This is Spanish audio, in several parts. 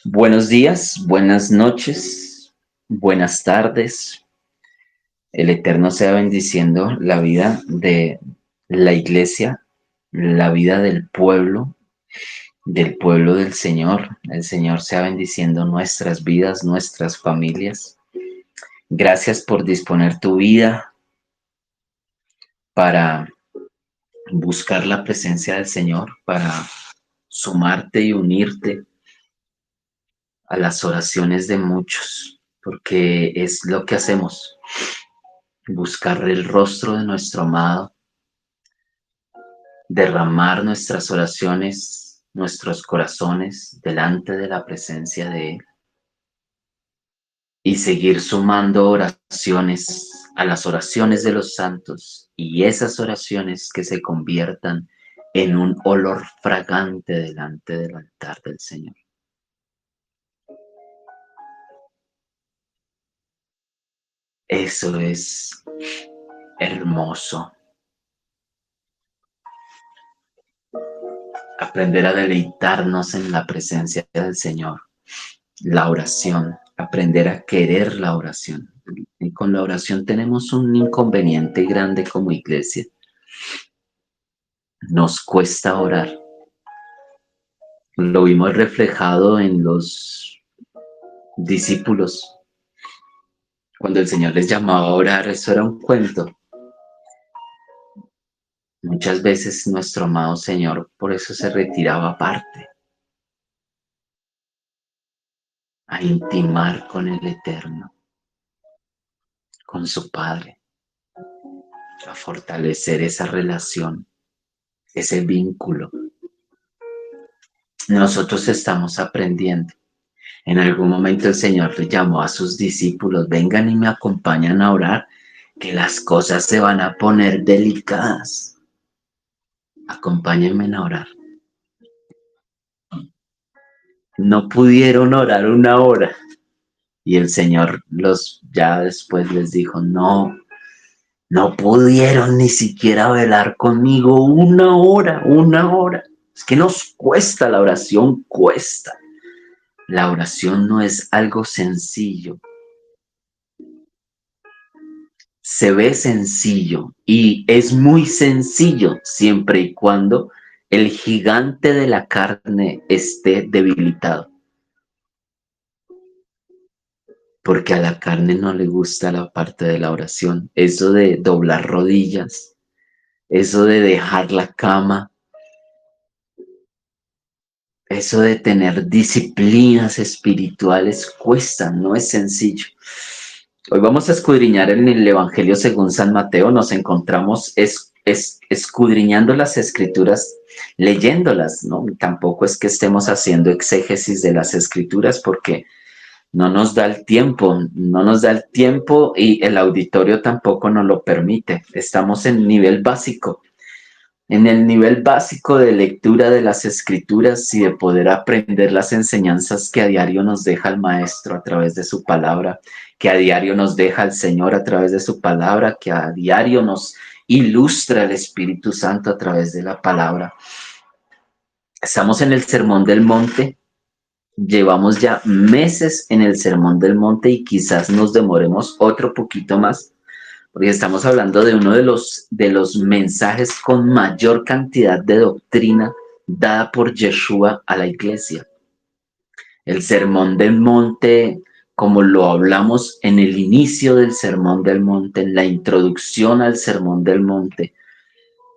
Buenos días, buenas noches, buenas tardes. El Eterno sea bendiciendo la vida de la iglesia, la vida del pueblo del Señor. El Señor sea bendiciendo nuestras vidas, nuestras familias. Gracias por disponer tu vida para buscar la presencia del Señor, para sumarte y unirte a las oraciones de muchos, porque es lo que hacemos. Buscar el rostro de nuestro amado, derramar nuestras oraciones, nuestros corazones delante de la presencia de Él y seguir sumando oraciones a las oraciones de los santos y esas oraciones que se conviertan en un olor fragante delante del altar del Señor. Eso es hermoso. Aprender a deleitarnos en la presencia del Señor. La oración, aprender a querer la oración. Y con la oración tenemos un inconveniente grande como iglesia. Nos cuesta orar. Lo vimos reflejado en los discípulos. Cuando el Señor les llamaba a orar, eso era un cuento. Muchas veces nuestro amado Señor por eso se retiraba aparte, a intimar con el Eterno, con su Padre, a fortalecer esa relación, ese vínculo. Nosotros estamos aprendiendo. En algún momento el Señor le llamó a sus discípulos: vengan y me acompañan a orar, que las cosas se van a poner delicadas. Acompáñenme a orar. No pudieron orar una hora. Y el Señor ya después les dijo: no pudieron ni siquiera velar conmigo una hora, una hora. Es que nos cuesta, la oración cuesta. La oración no es algo sencillo. Se ve sencillo y es muy sencillo siempre y cuando el gigante de la carne esté debilitado. Porque a la carne no le gusta la parte de la oración. Eso de doblar rodillas, eso de dejar la cama, eso de tener disciplinas espirituales cuesta, no es sencillo. Hoy vamos a escudriñar en el Evangelio según San Mateo. Nos encontramos escudriñando las escrituras, leyéndolas, ¿no? Tampoco es que estemos haciendo exégesis de las escrituras porque no nos da el tiempo, y el auditorio tampoco nos lo permite. Estamos en nivel básico. En el nivel básico de lectura de las escrituras y de poder aprender las enseñanzas que a diario nos deja el Maestro a través de su palabra, que a diario nos deja el Señor a través de su palabra, que a diario nos ilustra el Espíritu Santo a través de la palabra. Estamos en el Sermón del Monte, llevamos ya meses en el Sermón del Monte y quizás nos demoremos otro poquito más, porque estamos hablando de uno de los mensajes con mayor cantidad de doctrina dada por Yeshua a la iglesia. El Sermón del Monte, como lo hablamos en el inicio del Sermón del Monte, en la introducción al Sermón del Monte,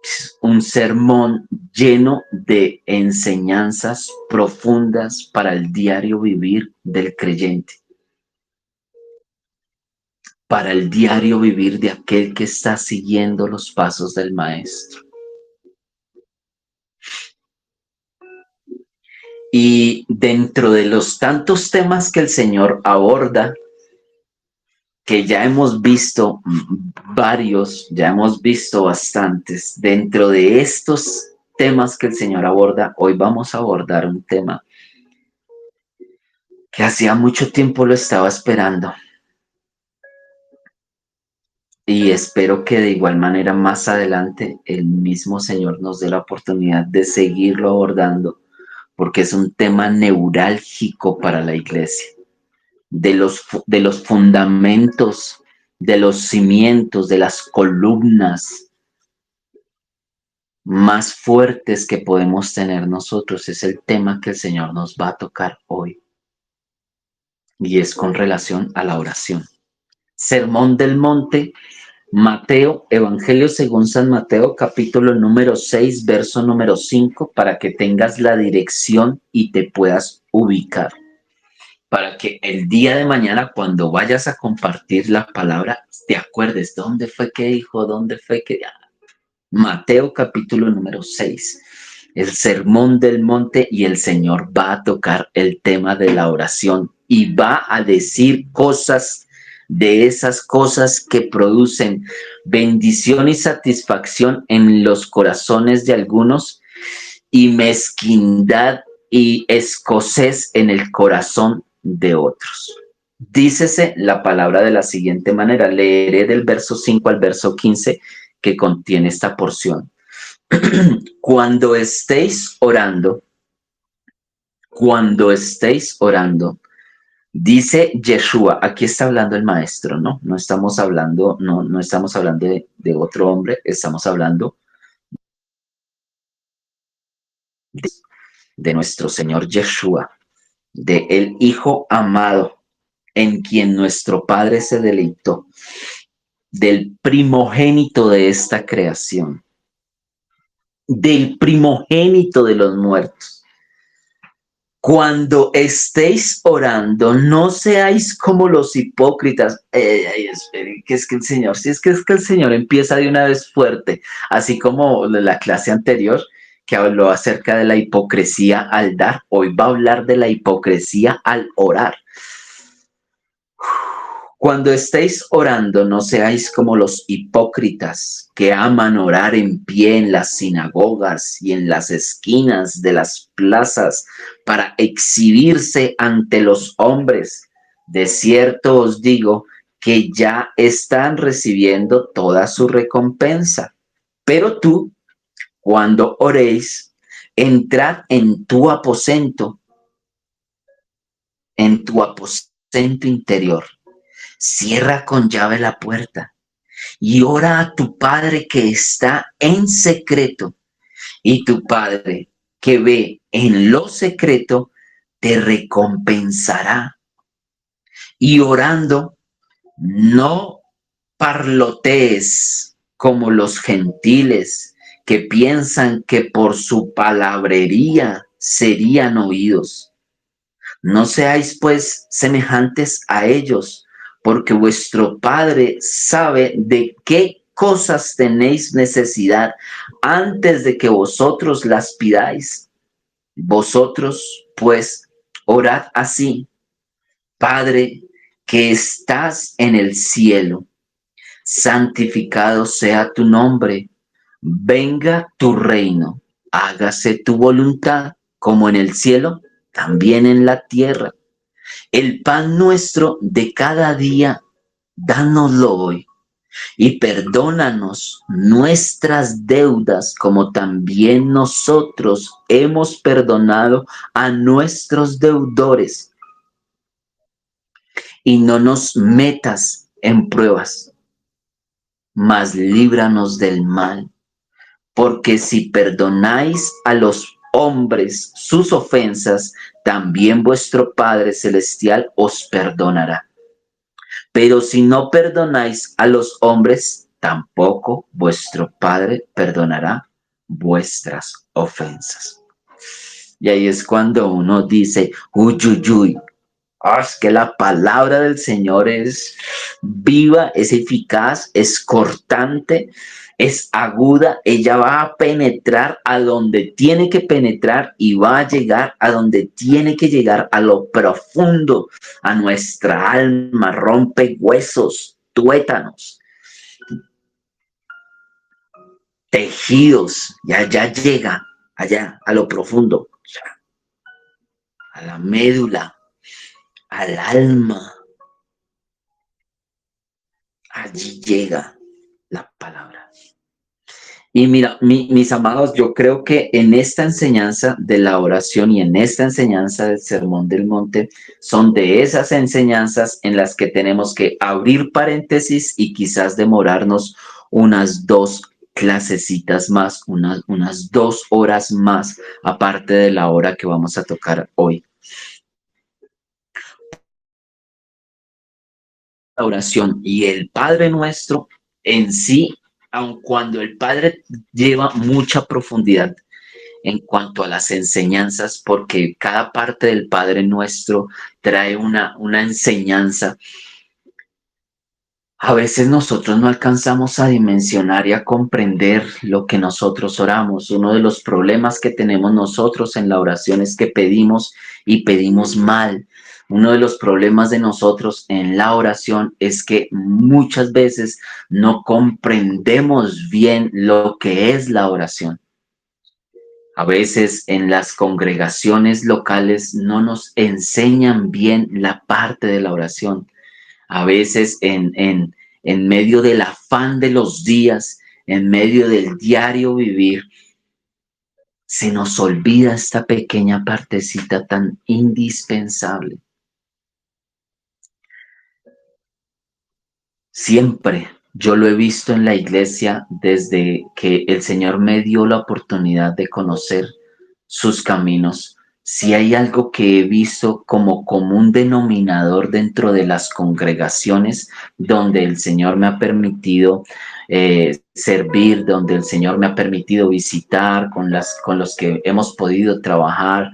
es un sermón lleno de enseñanzas profundas para el diario vivir del creyente, para el diario vivir de aquel que está siguiendo los pasos del Maestro. Y dentro de los tantos temas que el Señor aborda, que ya hemos visto varios, ya hemos visto bastantes, dentro de estos temas que el Señor aborda, hoy vamos a abordar un tema que hacía mucho tiempo lo estaba esperando. Y espero que de igual manera más adelante el mismo Señor nos dé la oportunidad de seguirlo abordando, porque es un tema neurálgico para la iglesia, de los fundamentos, de los cimientos, de las columnas más fuertes que podemos tener nosotros. Es el tema que el Señor nos va a tocar hoy, y es con relación a la oración. Sermón del Monte, Mateo, Evangelio según San Mateo, capítulo número 6, verso número 5, para que tengas la dirección y te puedas ubicar. Para que el día de mañana, cuando vayas a compartir la palabra, te acuerdes dónde fue que dijo, dónde fue que... Mateo, capítulo número 6, el Sermón del Monte, y el Señor va a tocar el tema de la oración y va a decir cosas, de esas cosas que producen bendición y satisfacción en los corazones de algunos y mezquindad y escocés en el corazón de otros. Dícese la palabra de la siguiente manera. Leeré del verso 5 al verso 15 que contiene esta porción. Cuando estéis orando, dice Yeshua, aquí está hablando el maestro, ¿no? No estamos hablando, no estamos hablando de otro hombre, estamos hablando de nuestro Señor Yeshua, de el Hijo amado, en quien nuestro Padre se deleitó, del primogénito de esta creación, del primogénito de los muertos. Cuando estéis orando, no seáis como los hipócritas. Esperen, que es que el Señor, si es que el Señor empieza de una vez fuerte, así como la clase anterior que habló acerca de la hipocresía al dar, hoy va a hablar de la hipocresía al orar. Cuando estéis orando, no seáis como los hipócritas que aman orar en pie en las sinagogas y en las esquinas de las plazas para exhibirse ante los hombres. De cierto os digo que ya están recibiendo toda su recompensa. Pero tú, cuando oréis, entrad en tu aposento interior. Cierra con llave la puerta y ora a tu Padre que está en secreto, y tu Padre que ve en lo secreto te recompensará. Y orando, no parlotees como los gentiles que piensan que por su palabrería serían oídos. No seáis pues semejantes a ellos, porque vuestro Padre sabe de qué cosas tenéis necesidad antes de que vosotros las pidáis. Vosotros, pues, orad así: Padre que estás en el cielo, santificado sea tu nombre, venga tu reino, hágase tu voluntad, como en el cielo, también en la tierra. El pan nuestro de cada día, dánoslo hoy, y perdónanos nuestras deudas como también nosotros hemos perdonado a nuestros deudores. Y no nos metas en pruebas, mas líbranos del mal, porque si perdonáis a los hombres sus ofensas, también vuestro Padre Celestial os perdonará. Pero si no perdonáis a los hombres, tampoco vuestro Padre perdonará vuestras ofensas. Y ahí es cuando uno dice, uy, uy, uy. Es que la palabra del Señor es viva, es eficaz, es cortante, es aguda. Ella va a penetrar a donde tiene que penetrar y va a llegar a donde tiene que llegar, a lo profundo, a nuestra alma, rompe huesos, tuétanos, tejidos, y allá llega, allá, a lo profundo, a la médula, al alma. Allí llega la palabra. Y mira, mis amados, yo creo que en esta enseñanza de la oración y en esta enseñanza del Sermón del Monte son de esas enseñanzas en las que tenemos que abrir paréntesis y quizás demorarnos unas dos clasecitas más, unas 2 horas más, aparte de la hora que vamos a tocar hoy. La oración y el Padre Nuestro en sí, aun cuando el Padre lleva mucha profundidad en cuanto a las enseñanzas, porque cada parte del Padre Nuestro trae una enseñanza. A veces nosotros no alcanzamos a dimensionar y a comprender lo que nosotros oramos. Uno de los problemas que tenemos nosotros en la oración es que pedimos y pedimos mal. Uno de los problemas de nosotros en la oración es que muchas veces no comprendemos bien lo que es la oración. A veces en las congregaciones locales no nos enseñan bien la parte de la oración. A veces en medio del afán de los días, en medio del diario vivir, se nos olvida esta pequeña partecita tan indispensable. Siempre yo lo he visto en la iglesia desde que el Señor me dio la oportunidad de conocer sus caminos. Si hay algo que he visto como común denominador dentro de las congregaciones donde el Señor me ha permitido servir, donde el Señor me ha permitido visitar, con los que hemos podido trabajar,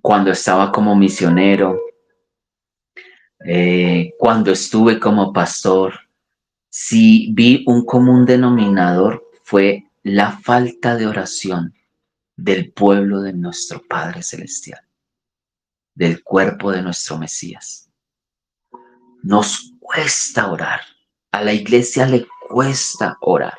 cuando estaba como misionero, cuando estuve como pastor, si vi un común denominador fue la falta de oración del pueblo de nuestro Padre Celestial, del cuerpo de nuestro Mesías. Nos cuesta orar. A la iglesia le cuesta orar.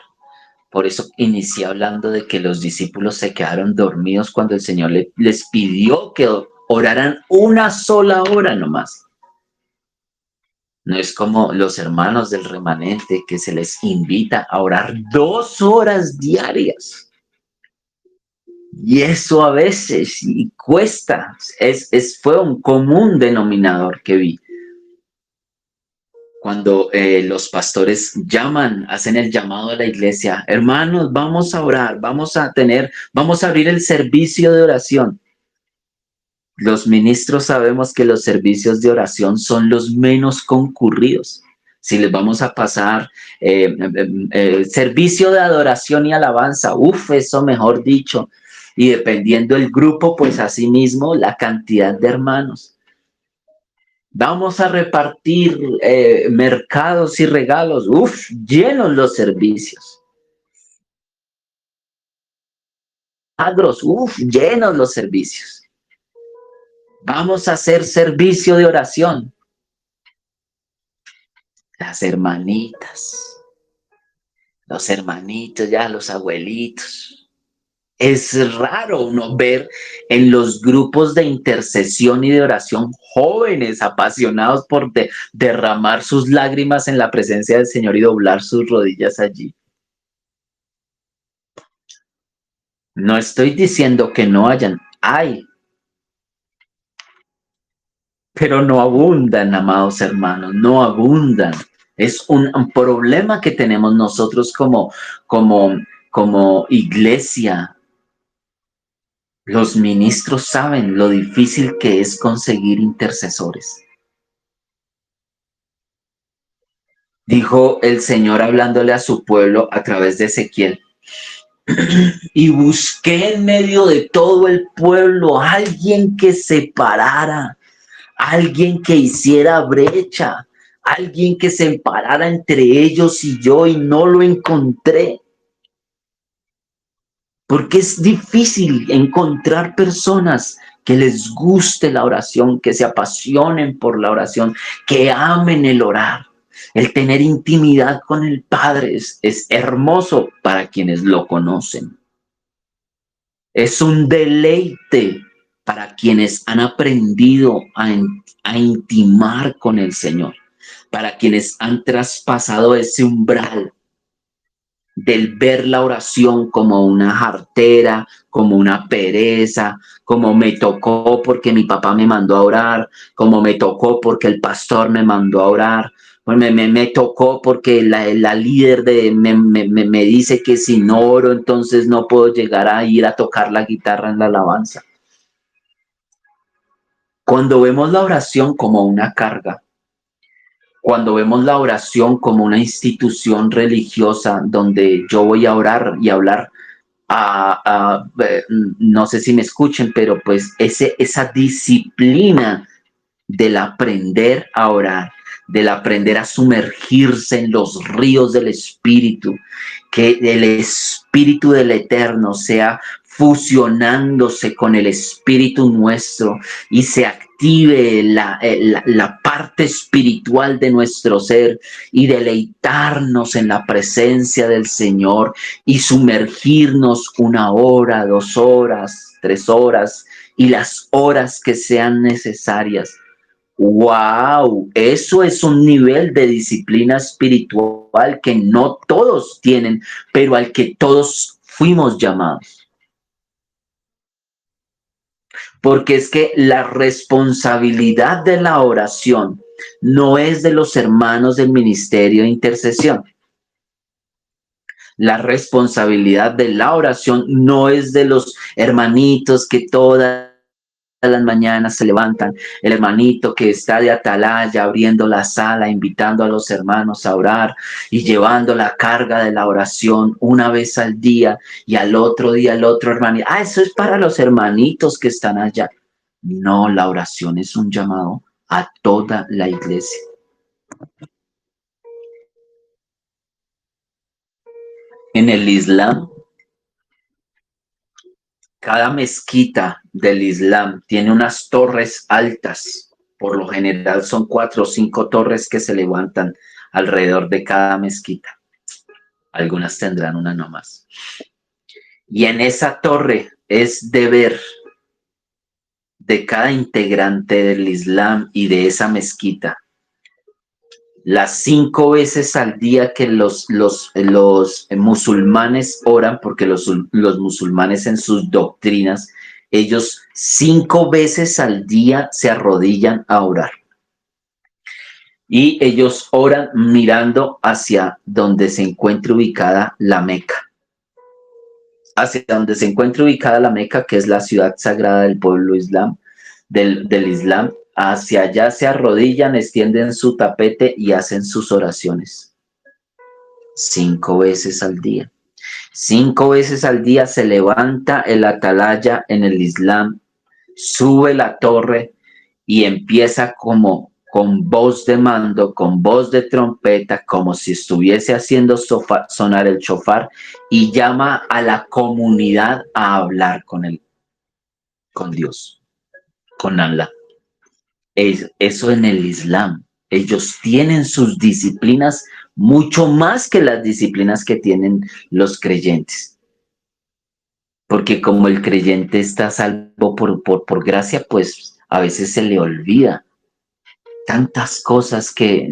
Por eso inicié hablando de que los discípulos se quedaron dormidos cuando el Señor les pidió que oraran una sola hora nomás. No es como los hermanos del remanente que se les invita a orar 2 horas diarias. Y eso a veces y cuesta, fue un común denominador que vi. Cuando los pastores hacen el llamado a la iglesia, hermanos, vamos a orar, vamos a abrir el servicio de oración. Los ministros sabemos que los servicios de oración son los menos concurridos. Si les vamos a pasar servicio de adoración y alabanza, eso mejor dicho, y dependiendo del grupo, pues asimismo la cantidad de hermanos. Vamos a repartir mercados y regalos, llenos los servicios. Agros, llenos los servicios. Vamos a hacer servicio de oración. Las hermanitas, los hermanitos, ya los abuelitos. Es raro uno ver en los grupos de intercesión y de oración jóvenes apasionados por derramar sus lágrimas en la presencia del Señor y doblar sus rodillas allí. No estoy diciendo que no hay, pero no abundan, amados hermanos, no abundan. Es un problema que tenemos nosotros como iglesia. Los ministros saben lo difícil que es conseguir intercesores. Dijo el Señor hablándole a su pueblo a través de Ezequiel. Y busqué en medio de todo el pueblo alguien que separara, alguien que hiciera brecha, alguien que se separara entre ellos y yo, y no lo encontré. Porque es difícil encontrar personas que les guste la oración, que se apasionen por la oración, que amen el orar. El tener intimidad con el Padre es hermoso para quienes lo conocen. Es un deleite para quienes han aprendido a intimar con el Señor, para quienes han traspasado ese umbral. del ver la oración como una jartera, como una pereza, como me tocó porque mi papá me mandó a orar, como me tocó porque el pastor me mandó a orar, me tocó porque la líder me dice que si no oro entonces no puedo llegar a ir a tocar la guitarra en la alabanza. Cuando vemos la oración como una carga, cuando vemos la oración como una institución religiosa donde yo voy a orar y hablar, no sé si me escuchen, pero pues esa disciplina del aprender a orar, del aprender a sumergirse en los ríos del Espíritu, que el Espíritu del Eterno sea fusionándose con el Espíritu nuestro y se active la parte espiritual de nuestro ser y deleitarnos en la presencia del Señor y sumergirnos 1 hora, 2 horas, 3 horas y las horas que sean necesarias. ¡Wow! Eso es un nivel de disciplina espiritual que no todos tienen, pero al que todos fuimos llamados. Porque es que la responsabilidad de la oración no es de los hermanos del ministerio de intercesión. La responsabilidad de la oración no es de los hermanitos que todas las mañanas se levantan, el hermanito que está de atalaya abriendo la sala, invitando a los hermanos a orar y llevando la carga de la oración 1 vez al día y al otro día el otro hermanito. Eso es para los hermanitos que están allá. No, la oración es un llamado a toda la iglesia. En el Islam, cada mezquita del Islam tiene unas torres altas. Por lo general son 4 o 5 torres que se levantan alrededor de cada mezquita. Algunas tendrán una nomás. Y en esa torre es deber de cada integrante del Islam y de esa mezquita las 5 veces al día que los musulmanes oran, porque los musulmanes en sus doctrinas, ellos 5 veces al día se arrodillan a orar. Y ellos oran mirando hacia donde se encuentra ubicada la Meca. Hacia donde se encuentra ubicada la Meca, que es la ciudad sagrada del pueblo islam, del Islam, hacia allá se arrodillan, extienden su tapete y hacen sus oraciones. 5 veces al día. 5 veces al día se levanta el atalaya en el Islam, sube la torre y empieza como con voz de mando, con voz de trompeta, como si estuviese haciendo sonar el shofar y llama a la comunidad a hablar con él, con Dios, con Allah. Eso en el Islam. Ellos tienen sus disciplinas mucho más que las disciplinas que tienen los creyentes. Porque como el creyente está salvo por gracia, pues a veces se le olvida tantas cosas que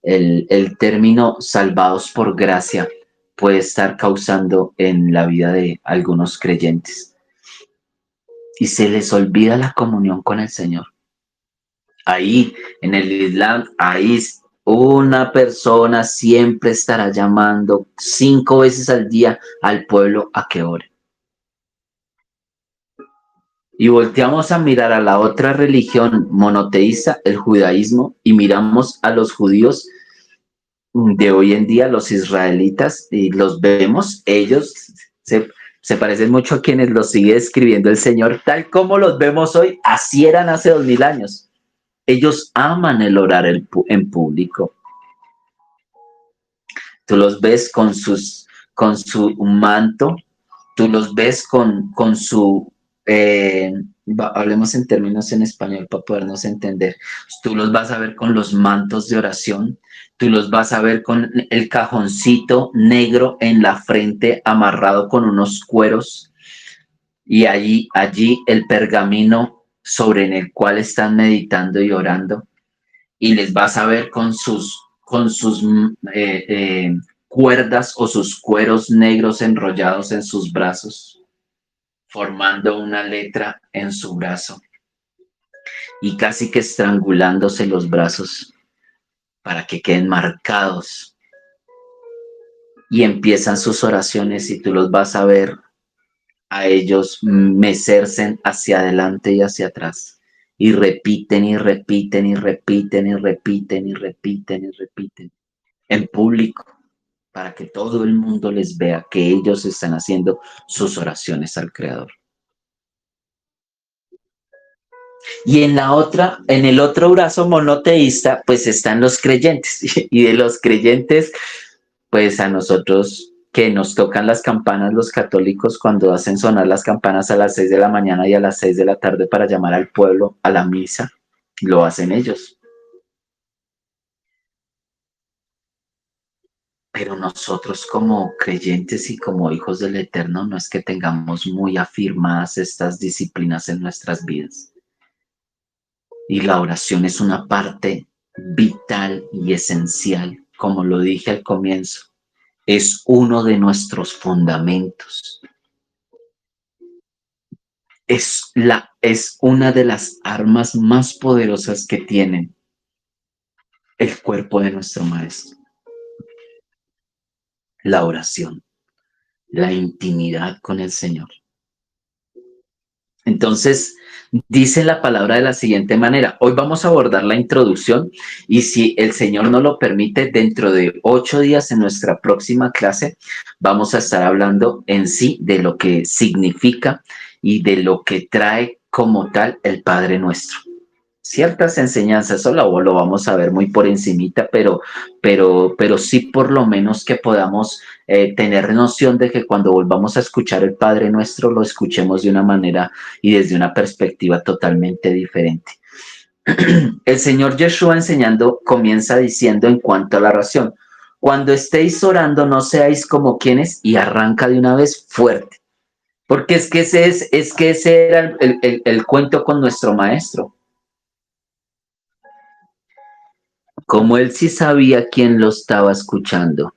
el término salvados por gracia puede estar causando en la vida de algunos creyentes. Y se les olvida la comunión con el Señor. Ahí, en el Islam, ahí una persona siempre estará llamando 5 veces al día al pueblo a que ore. Y volteamos a mirar a la otra religión monoteísta, el judaísmo, y miramos a los judíos de hoy en día, los israelitas, y los vemos, ellos se parecen mucho a quienes los sigue escribiendo el Señor, tal como los vemos hoy, así eran hace 2000 años. Ellos aman el orar en público. Tú los ves con su manto, tú los ves con su, hablemos en términos en español para podernos entender. Tú los vas a ver con los mantos de oración, tú los vas a ver con el cajoncito negro en la frente amarrado con unos cueros y allí el pergamino sobre el cual están meditando y orando. Y les vas a ver con sus cuerdas o sus cueros negros enrollados en sus brazos, formando una letra en su brazo y casi que estrangulándose los brazos para que queden marcados. Y empiezan sus oraciones y tú los vas a ver a ellos mecerse hacia adelante y hacia atrás. Y repiten y repiten y repiten y repiten y repiten y repiten en público para que todo el mundo les vea que ellos están haciendo sus oraciones al Creador. Y en el otro brazo monoteísta, pues están los creyentes. Y de los creyentes, pues a nosotros que nos tocan las campanas los católicos cuando hacen sonar las campanas a las 6 de la mañana y a las 6 de la tarde para llamar al pueblo a la misa, lo hacen ellos. Pero nosotros como creyentes y como hijos del Eterno no es que tengamos muy afirmadas estas disciplinas en nuestras vidas. Y la oración es una parte vital y esencial, como lo dije al comienzo. Es uno de nuestros fundamentos. Es una de las armas más poderosas que tiene el cuerpo de nuestro Maestro. La oración, la intimidad con el Señor. Entonces, dice la palabra de la siguiente manera. Hoy vamos a abordar la introducción y si el Señor nos lo permite, dentro de 8 días en nuestra próxima clase, vamos a estar hablando en sí de lo que significa y de lo que trae como tal el Padre Nuestro. Ciertas enseñanzas, eso lo vamos a ver muy por encimita, pero sí por lo menos que podamos tener noción de que cuando volvamos a escuchar el Padre Nuestro, lo escuchemos de una manera y desde una perspectiva totalmente diferente. El Señor Yeshua enseñando comienza diciendo en cuanto a la oración, cuando estéis orando no seáis como quienes, y arranca de una vez fuerte, porque es que ese era el cuento con nuestro Maestro. Como él sí sabía quién lo estaba escuchando,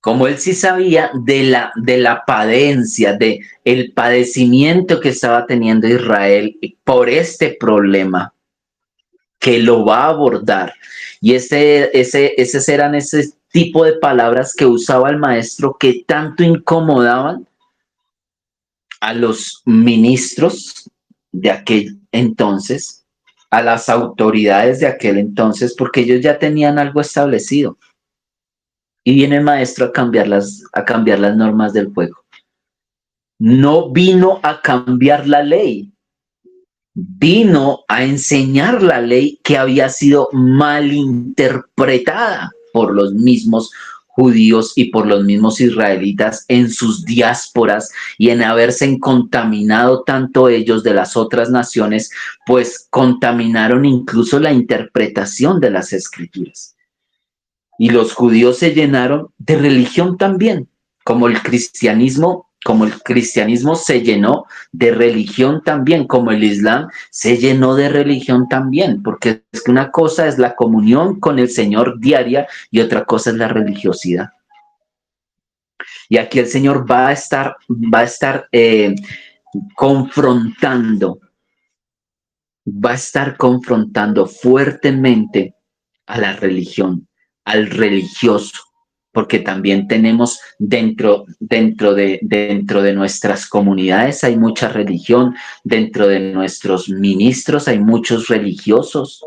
como él sí sabía de la padencia, de el padecimiento que estaba teniendo Israel por este problema, que lo va a abordar. Y esos eran ese tipo de palabras que usaba el maestro que tanto incomodaban a los ministros de aquel entonces, a las autoridades de aquel entonces, porque ellos ya tenían algo establecido. Y viene el maestro a cambiar las normas del juego. No vino a cambiar la ley, vino a enseñar la ley que había sido malinterpretada por los mismos judíos y por los mismos israelitas en sus diásporas y en haberse contaminado tanto ellos de las otras naciones, pues contaminaron incluso la interpretación de las escrituras. Y los judíos se llenaron de religión también, como el cristianismo se llenó de religión también, como el Islam se llenó de religión también, porque es que una cosa es la comunión con el Señor diaria y otra cosa es la religiosidad. Y aquí el Señor va a estar confrontando fuertemente a la religión, al religioso, porque también tenemos dentro de nuestras comunidades hay mucha religión, dentro de nuestros ministros hay muchos religiosos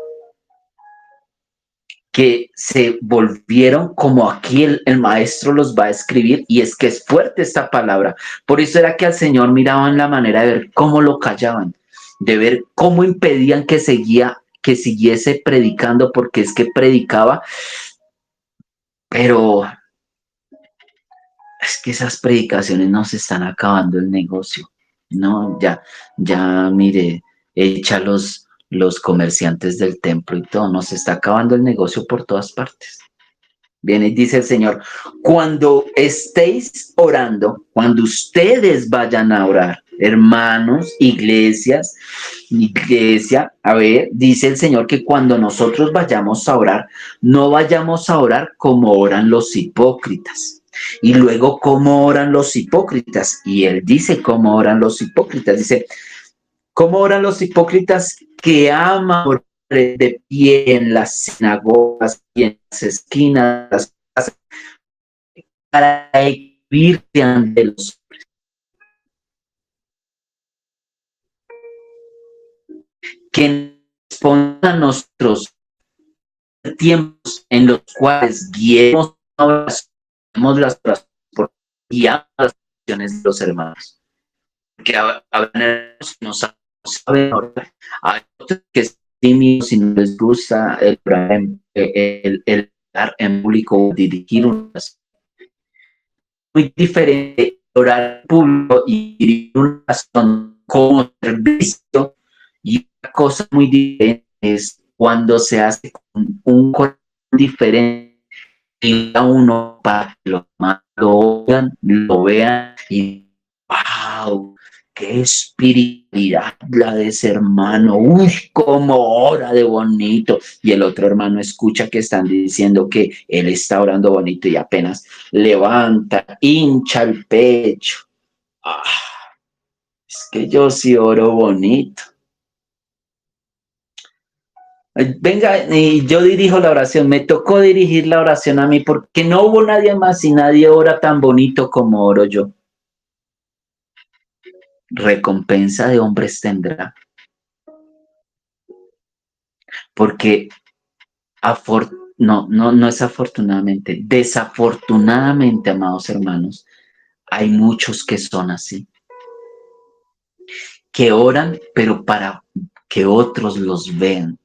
que se volvieron como aquí el maestro los va a escribir, y es que es fuerte esta palabra. Por eso era que al Señor miraban la manera de ver cómo lo callaban, de ver cómo impedían que siguiese predicando, porque es que predicaba, pero es que esas predicaciones nos están acabando el negocio. No, ya mire, echa los comerciantes del templo y todo, nos está acabando el negocio por todas partes. Viene y dice el Señor, cuando estéis orando, cuando ustedes vayan a orar, Hermanos, iglesia, a ver, dice el Señor que cuando nosotros vayamos a orar, no vayamos a orar como oran los hipócritas. Y luego, ¿cómo oran los hipócritas? Y él dice cómo oran los hipócritas. Dice, ¿cómo oran los hipócritas que aman orar de pie en las sinagogas y en las esquinas de las casas para exhibirse ante los que respondan a nuestros tiempos en los cuales guiemos las oraciones por guiar las oraciones de los hermanos. Porque habrá hermanos que no saben orar, hay otros que sí si no les gusta el orar en público, dirigir una oración. Muy diferente orar en público y dirigir una oración como servicio, y una cosa muy diferente es cuando se hace con un corazón diferente a uno para que lo oigan, lo vean y ¡wow! ¡Qué espiritualidad la de ese hermano! ¡Uy, cómo ora de bonito! Y el otro hermano escucha que están diciendo que él está orando bonito y apenas levanta, hincha el pecho. ¡Ah! Es que yo sí oro bonito. Venga, y yo dirijo la oración. Me tocó dirigir la oración a mí porque no hubo nadie más y nadie ora tan bonito como oro yo. Recompensa de hombres tendrá. Porque no es afortunadamente, desafortunadamente, amados hermanos, hay muchos que son así, que oran, pero para que otros los vean,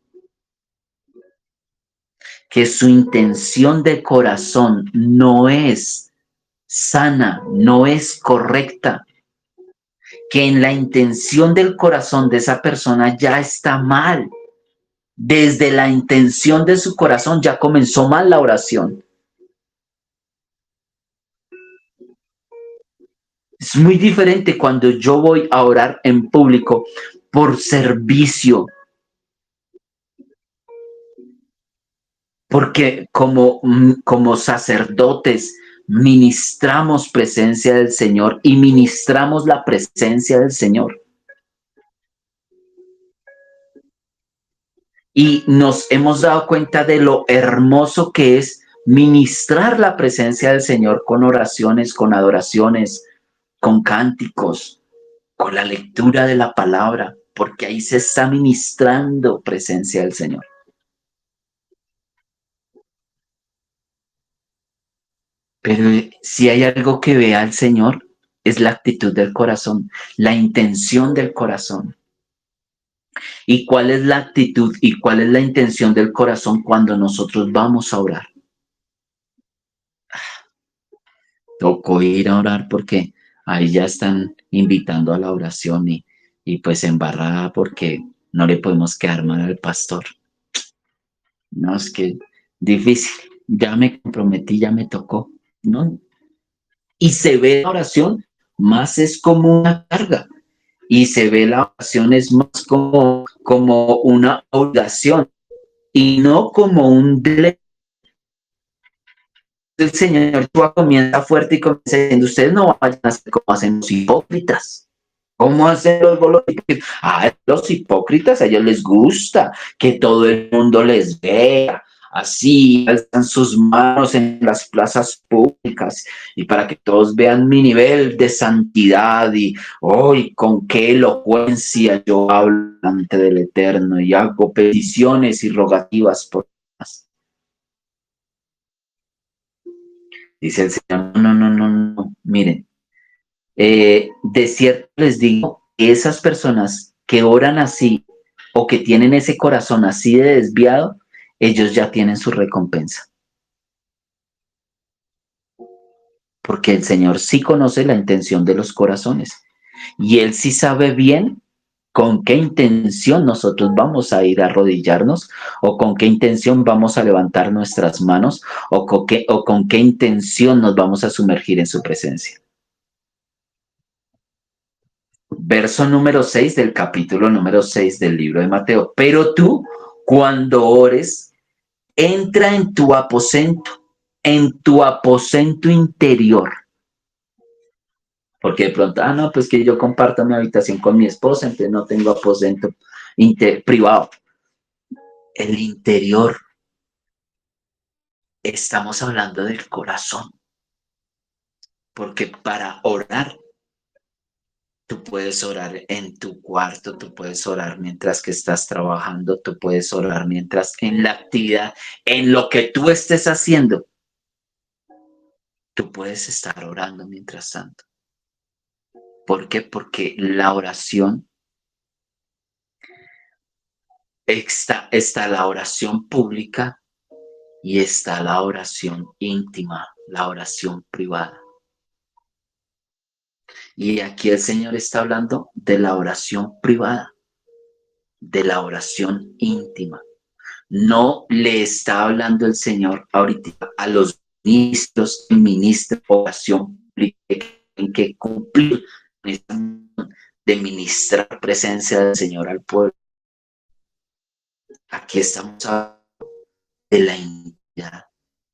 que su intención de corazón no es sana, no es correcta, que en la intención del corazón de esa persona ya está mal. Desde la intención de su corazón ya comenzó mal la oración. Es muy diferente cuando yo voy a orar en público por servicio, porque como sacerdotes ministramos presencia del Señor y ministramos la presencia del Señor. Y nos hemos dado cuenta de lo hermoso que es ministrar la presencia del Señor con oraciones, con adoraciones, con cánticos, con la lectura de la palabra, porque ahí se está ministrando presencia del Señor. Pero si hay algo que vea al Señor, es la actitud del corazón, la intención del corazón. ¿Y cuál es la actitud y cuál es la intención del corazón cuando nosotros vamos a orar? Tocó ir a orar porque ahí ya están invitando a la oración y pues embarrada porque no le podemos quedar mal al pastor. No, es que difícil. Ya me comprometí, ya me tocó, ¿no? Y se ve la oración más es como una carga. Y se ve la oración es más como una obligación y no como un deleite. El Señor comienza fuerte y comienza diciendo, ustedes no vayan a hacer como hacen los hipócritas. ¿Cómo hacen los hipócritas? Los hipócritas, a ellos les gusta que todo el mundo les vea. Así alzan sus manos en las plazas públicas y para que todos vean mi nivel de santidad y hoy con qué elocuencia yo hablo ante del Eterno y hago peticiones y rogativas por más. Dice el Señor, no, miren, de cierto les digo que esas personas que oran así o que tienen ese corazón así de desviado, ellos ya tienen su recompensa. Porque el Señor sí conoce la intención de los corazones y Él sí sabe bien con qué intención nosotros vamos a ir a arrodillarnos o con qué intención vamos a levantar nuestras manos o con qué intención nos vamos a sumergir en su presencia. verso número 6 del capítulo número 6 del libro de Mateo. Pero tú, cuando ores, entra en tu aposento interior. Porque de pronto, no, pues que yo comparto mi habitación con mi esposa, entonces no tengo aposento privado. El interior, estamos hablando del corazón, porque para orar, tú puedes orar en tu cuarto, tú puedes orar mientras que estás trabajando, tú puedes orar mientras en la actividad, en lo que tú estés haciendo, tú puedes estar orando mientras tanto. ¿Por qué? Porque la oración, está la oración pública y está la oración íntima, la oración privada. Y aquí el Señor está hablando de la oración privada, de la oración íntima. No le está hablando el Señor ahorita a los ministros y ministras de oración pública en que cumplir de ministrar presencia del Señor al pueblo. Aquí estamos hablando de la intimidad,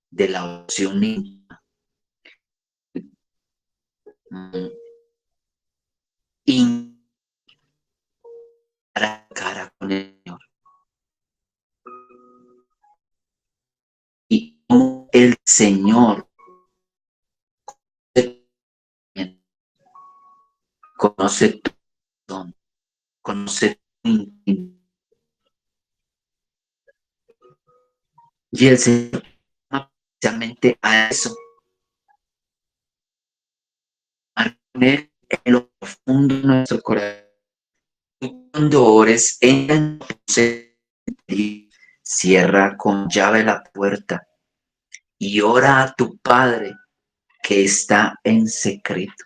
de la oración íntima. Cara a cara con el Señor. Y como el Señor conoce tu don, conoce tu intimidad. Y el Señor especialmente a eso, a poner en lo profundo de nuestro corazón. Cuando ores, entra en tu, cierra con llave la puerta y ora a tu Padre que está en secreto.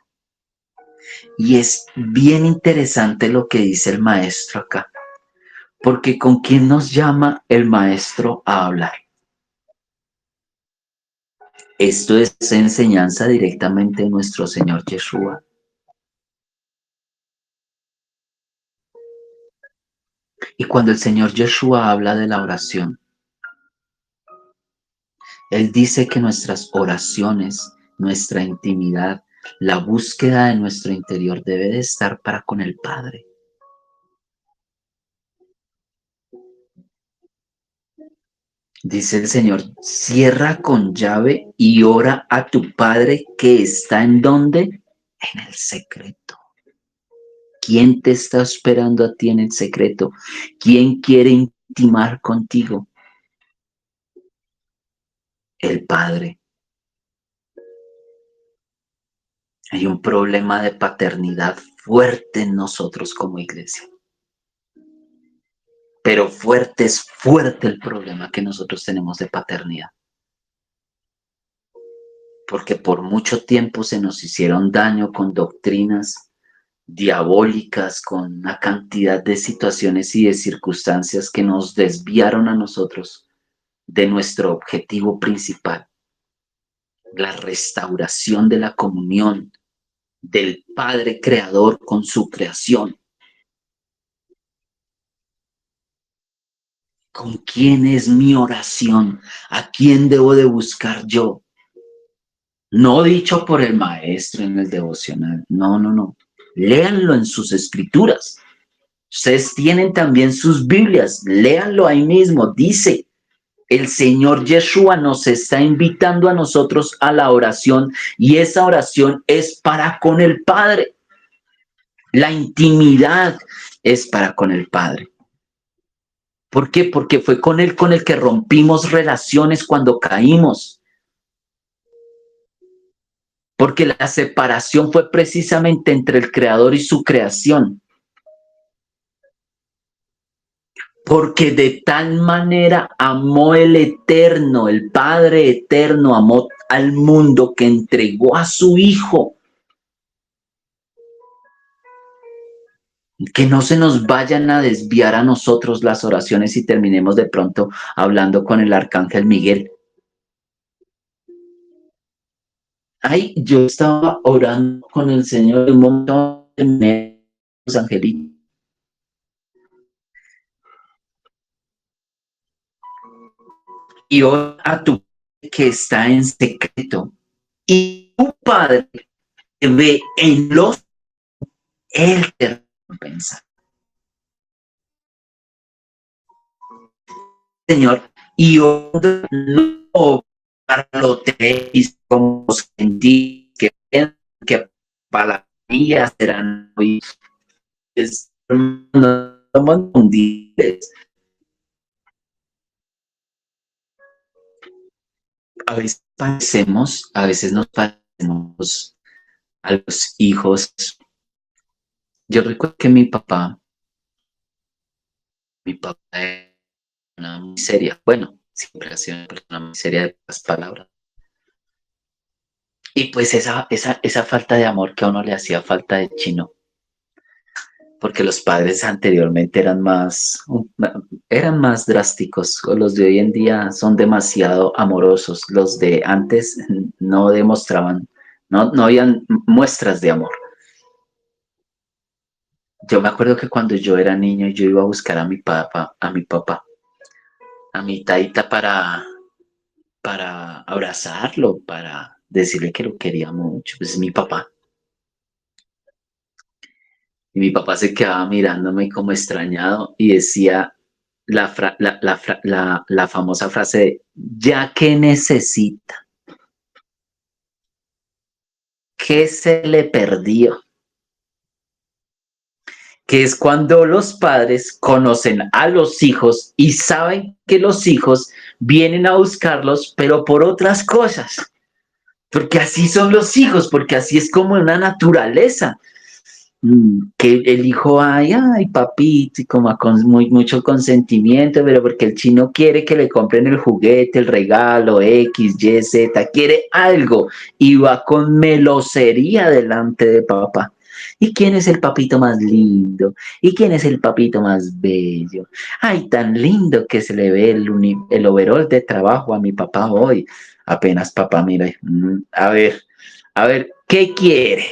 Y es bien interesante lo que dice el maestro acá, porque ¿con quién nos llama el maestro a hablar? Esto es enseñanza directamente de nuestro Señor Yeshua. Y cuando el Señor Yeshua habla de la oración, Él dice que nuestras oraciones, nuestra intimidad, la búsqueda de nuestro interior debe de estar para con el Padre. Dice el Señor, cierra con llave y ora a tu Padre que está ¿en dónde? En el secreto. ¿Quién te está esperando a ti en el secreto? ¿Quién quiere intimar contigo? El Padre. Hay un problema de paternidad fuerte en nosotros como iglesia. Pero fuerte es fuerte el problema que nosotros tenemos de paternidad. Porque por mucho tiempo se nos hicieron daño con doctrinas diabólicas, con una cantidad de situaciones y de circunstancias que nos desviaron a nosotros de nuestro objetivo principal, la restauración de la comunión del Padre Creador con su creación. ¿Con quién es mi oración? ¿A quién debo de buscar yo? No dicho por el maestro en el devocional. No, no, no. Léanlo en sus escrituras. Ustedes tienen también sus Biblias. Léanlo ahí mismo. Dice, el Señor Yeshua nos está invitando a nosotros a la oración y esa oración es para con el Padre. La intimidad es para con el Padre. ¿Por qué? Porque fue con Él con el que rompimos relaciones cuando caímos. Porque la separación fue precisamente entre el Creador y su creación. Porque de tal manera amó el Eterno, el Padre Eterno, amó al mundo que entregó a su Hijo. Que no se nos vayan a desviar a nosotros las oraciones y terminemos de pronto hablando con el Arcángel Miguel. Ay, yo estaba orando con el Señor un montón angelitos. Y ora a tu Padre que está en secreto. Y tu Padre que ve en los, Él te recompensa. Señor, y no parloteéis como sentís que palabras serán hoy. No somos hundibles. A veces nos parecemos a los hijos. Yo recuerdo que mi papá era una muy seria, bueno, siempre ha sido una persona muy seria de las palabras. Y pues esa falta de amor que a uno le hacía falta de chino, porque los padres anteriormente eran más drásticos, o los de hoy en día son demasiado amorosos, los de antes no demostraban, no habían muestras de amor. Yo me acuerdo que cuando yo era niño yo iba a buscar a mi taita para abrazarlo, para decirle que lo quería mucho, pues es mi papá. Y mi papá se quedaba mirándome como extrañado y decía la famosa frase de, ya que necesita, ¿qué se le perdió? Que es cuando los padres conocen a los hijos y saben que los hijos vienen a buscarlos, pero por otras cosas. Porque así son los hijos, porque así es como una naturaleza. Que el hijo, ay, papito, y como con mucho consentimiento, pero porque el chino quiere que le compren el juguete, el regalo, X, Y, Z, quiere algo y va con melosería delante de papá. ¿Y quién es el papito más lindo? ¿Y quién es el papito más bello? Ay, tan lindo que se le ve el overol de trabajo a mi papá hoy. Apenas papá, mire, a ver, ¿qué quiere?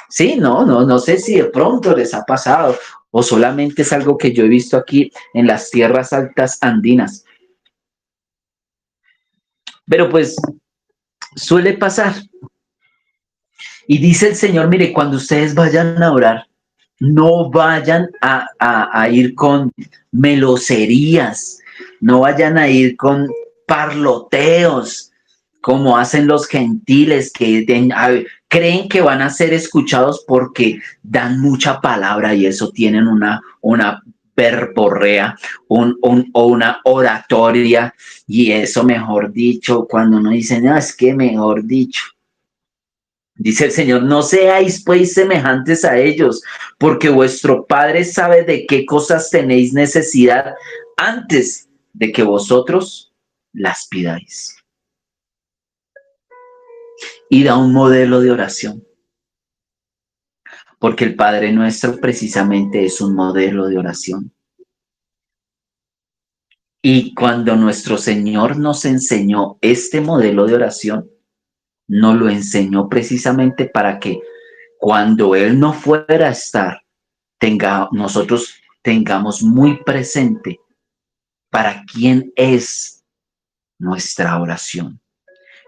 Sí, no sé si de pronto les ha pasado o solamente es algo que yo he visto aquí en las tierras altas andinas. Pero pues suele pasar. Y dice el Señor, mire, cuando ustedes vayan a orar, no vayan a ir con meloserías, no vayan a ir con parloteos, como hacen los gentiles que creen que van a ser escuchados porque dan mucha palabra y eso tienen una verborrea o una oratoria y eso mejor dicho, cuando uno dice, no, es que mejor dicho. Dice el Señor, no seáis pues semejantes a ellos, porque vuestro Padre sabe de qué cosas tenéis necesidad antes de que vosotros las pidáis. Y da un modelo de oración, porque el Padre nuestro precisamente es un modelo de oración. Y cuando nuestro Señor nos enseñó este modelo de oración, nos lo enseñó precisamente para que cuando Él no fuera a estar, nosotros tengamos muy presente para quién es nuestra oración,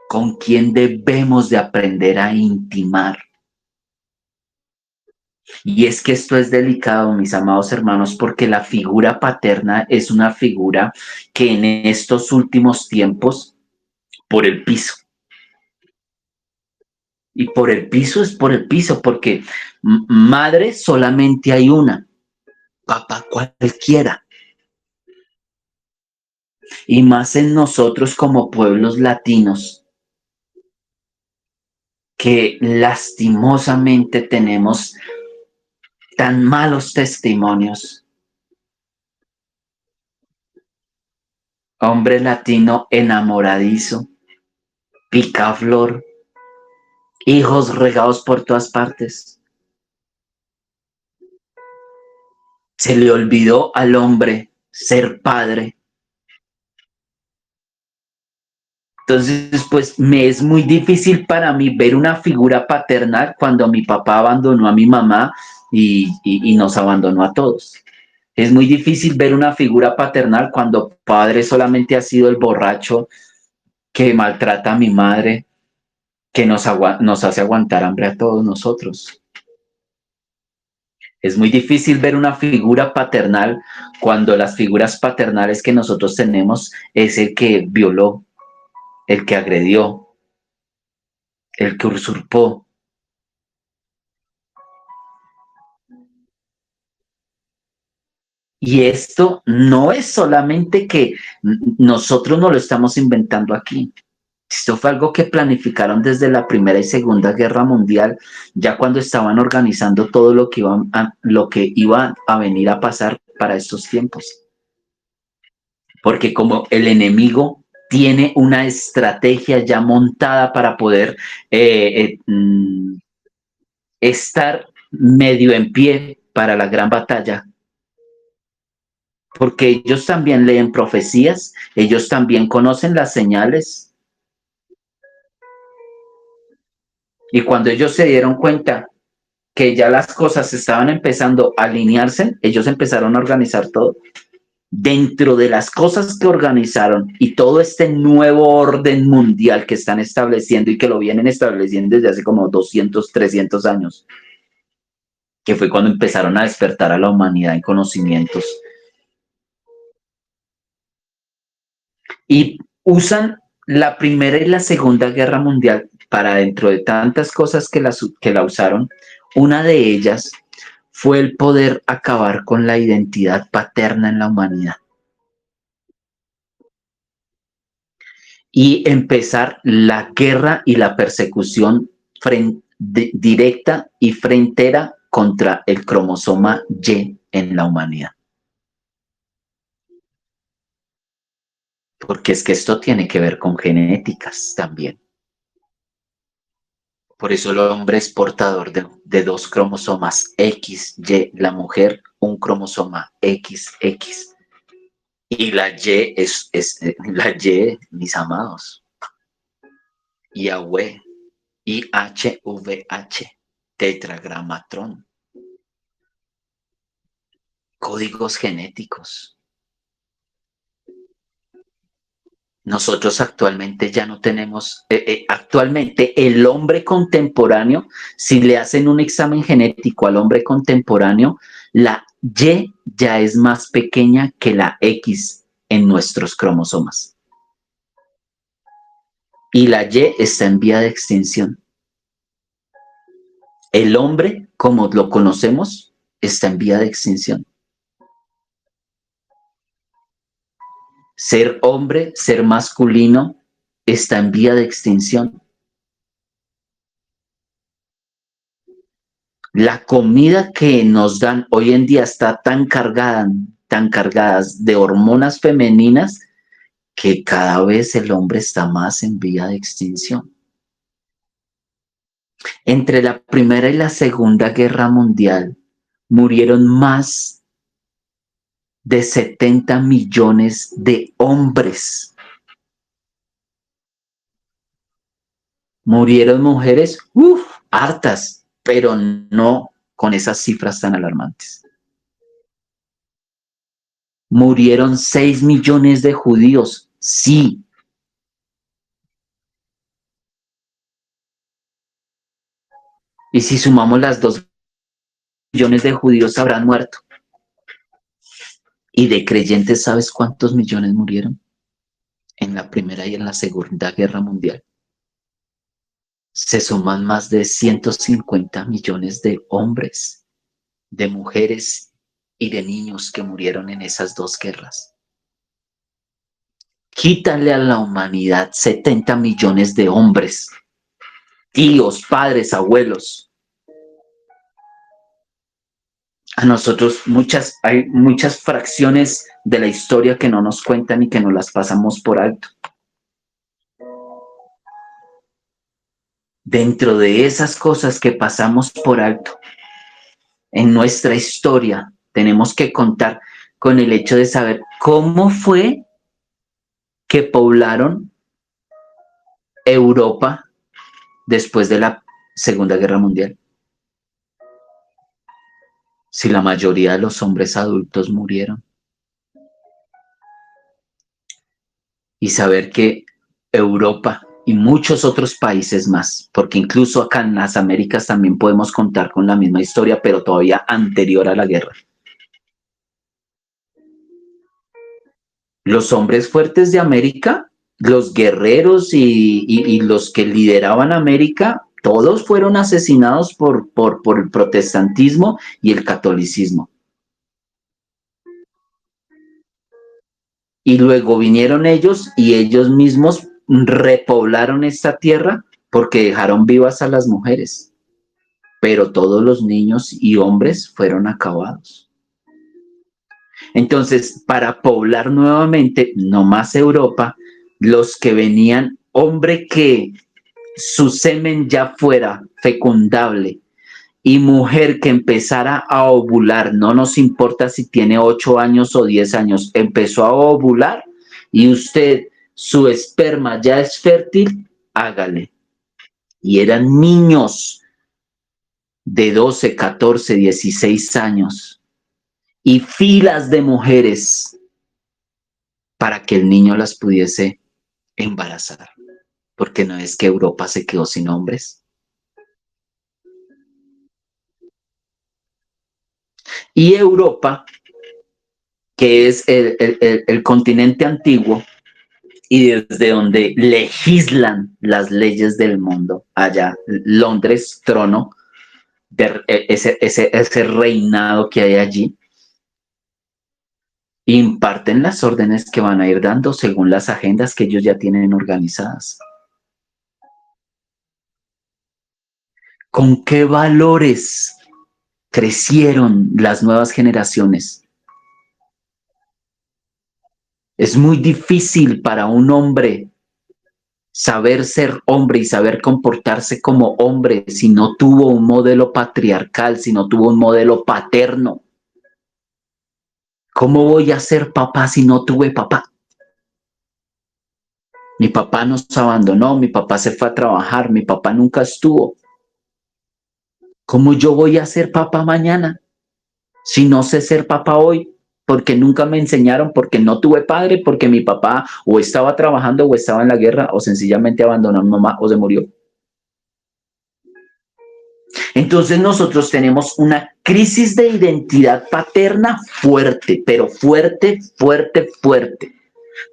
con quién debemos de aprender a intimar. Y es que esto es delicado, mis amados hermanos, porque la figura paterna es una figura que en estos últimos tiempos, por el piso. Y por el piso es por el piso, porque madre solamente hay una, papá cualquiera. Y más en nosotros como pueblos latinos, que lastimosamente tenemos tan malos testimonios. Hombre latino enamoradizo, picaflor, hijos regados por todas partes. Se le olvidó al hombre ser padre. Entonces, pues me es muy difícil para mí ver una figura paternal cuando mi papá abandonó a mi mamá y nos abandonó a todos. Es muy difícil ver una figura paternal cuando padre solamente ha sido el borracho que maltrata a mi madre, que nos hace aguantar hambre a todos nosotros. Es muy difícil ver una figura paternal cuando las figuras paternales que nosotros tenemos es el que violó, el que agredió, el que usurpó. Y esto no es solamente que nosotros no lo estamos inventando aquí. Esto fue algo que planificaron desde la Primera y Segunda Guerra Mundial, ya cuando estaban organizando todo lo que iba a venir a pasar para estos tiempos. Porque como el enemigo tiene una estrategia ya montada para poder estar medio en pie para la gran batalla, porque ellos también leen profecías, ellos también conocen las señales, y cuando ellos se dieron cuenta que ya las cosas estaban empezando a alinearse, ellos empezaron a organizar todo. Dentro de las cosas que organizaron y todo este nuevo orden mundial que están estableciendo y que lo vienen estableciendo desde hace como 200, 300 años, que fue cuando empezaron a despertar a la humanidad en conocimientos. Y usan la Primera y la Segunda Guerra Mundial para, dentro de tantas cosas que la usaron, una de ellas fue el poder acabar con la identidad paterna en la humanidad y empezar la guerra y la persecución directa y frontera contra el cromosoma Y en la humanidad. Porque es que esto tiene que ver con genéticas también. Por eso el hombre es portador de dos cromosomas XY, la mujer un cromosoma XX. Y la Y es la Y, mis amados. Yahweh, IHVH, tetragramatrón, códigos genéticos. Nosotros actualmente ya no tenemos, actualmente el hombre contemporáneo, si le hacen un examen genético al hombre contemporáneo, la Y ya es más pequeña que la X en nuestros cromosomas. Y la Y está en vía de extinción. El hombre, como lo conocemos, está en vía de extinción. Ser hombre, ser masculino, está en vía de extinción. La comida que nos dan hoy en día está tan cargadas de hormonas femeninas que cada vez el hombre está más en vía de extinción. Entre la Primera y la Segunda Guerra Mundial murieron más de 70 millones de hombres. Murieron mujeres, hartas, pero no con esas cifras tan alarmantes. Murieron 6 millones de judíos, sí. Y si sumamos las 2 millones de judíos habrán muerto. Y de creyentes, ¿sabes cuántos millones murieron? En la Primera y en la Segunda Guerra Mundial. Se suman más de 150 millones de hombres, de mujeres y de niños que murieron en esas dos guerras. Quítale a la humanidad 70 millones de hombres, tíos, padres, abuelos. A nosotros hay muchas fracciones de la historia que no nos cuentan y que no las pasamos por alto. Dentro de esas cosas que pasamos por alto, en nuestra historia, tenemos que contar con el hecho de saber cómo fue que poblaron Europa después de la Segunda Guerra Mundial. si la mayoría de los hombres adultos murieron? Y saber que Europa y muchos otros países más, porque incluso acá en las Américas también podemos contar con la misma historia, pero todavía anterior a la guerra. Los hombres fuertes de América, los guerreros y los que lideraban América, todos fueron asesinados por el protestantismo y el catolicismo. Y luego vinieron ellos y ellos mismos repoblaron esta tierra porque dejaron vivas a las mujeres, pero todos los niños y hombres fueron acabados. Entonces, para poblar nuevamente, no más Europa, los que venían, hombre que su semen ya fuera fecundable y mujer que empezara a ovular, no nos importa si tiene 8 años o 10 años, empezó a ovular y usted, su esperma ya es fértil, hágale. Y eran niños de 12, 14, 16 años y filas de mujeres para que el niño las pudiese embarazar, porque no es que Europa se quedó sin hombres. Y Europa, que es el continente antiguo y desde donde legislan las leyes del mundo, allá, Londres, trono, de ese reinado que hay allí, imparten las órdenes que van a ir dando según las agendas que ellos ya tienen organizadas. ¿Con qué valores crecieron las nuevas generaciones? Es muy difícil para un hombre saber ser hombre y saber comportarse como hombre si no tuvo un modelo patriarcal, si no tuvo un modelo paterno. ¿Cómo voy a ser papá si no tuve papá? Mi papá nos abandonó, mi papá se fue a trabajar, mi papá nunca estuvo. ¿Cómo yo voy a ser papá mañana si no sé ser papá hoy? Porque nunca me enseñaron, porque no tuve padre, porque mi papá o estaba trabajando o estaba en la guerra o sencillamente abandonó a mi mamá o se murió. Entonces nosotros tenemos una crisis de identidad paterna fuerte, pero fuerte, fuerte, fuerte.